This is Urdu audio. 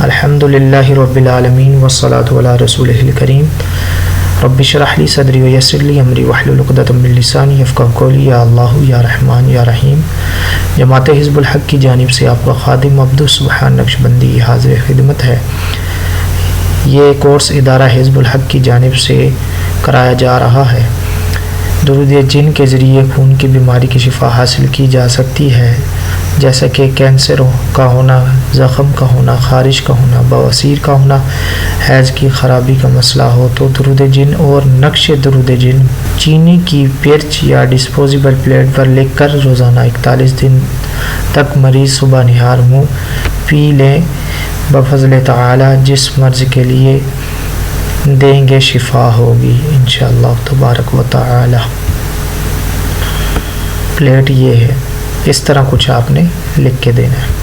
الحمدللہ رب العالمین والصلاة علی رسولہ الکریم رب اشرح لی صدری ویسر لی امری واحلل عقدۃ من لسانی یفقہوا قولی۔ یا اللہ یا رحمان یا رحیم۔ جماعت حزب الحق کی جانب سے آپ کا خادم عبدالسبحان نقشبندی حاضر خدمت ہے۔ یہ کورس ادارہ حزب الحق کی جانب سے کرایا جا رہا ہے۔ درود جن کے ذریعے خون کی بیماری کی شفا حاصل کی جا سکتی ہے، جیسا کہ کینسر کا ہونا، زخم کا ہونا، خارش کا ہونا، بواسیر کا ہونا، حیض کی خرابی کا مسئلہ ہو تو درود جن اور نقش درود جن چینی کی پرچ یا ڈسپوزیبل پلیٹ پر لکھ کر روزانہ 41 دن تک مریض صبح نہار منہ پی لیں، بفضل تعالی جس مرض کے لیے دیں گے شفا ہوگی انشاءاللہ تبارک و تعالی۔ پلیٹ یہ ہے، اس طرح کچھ آپ نے لکھ کے دینا ہے۔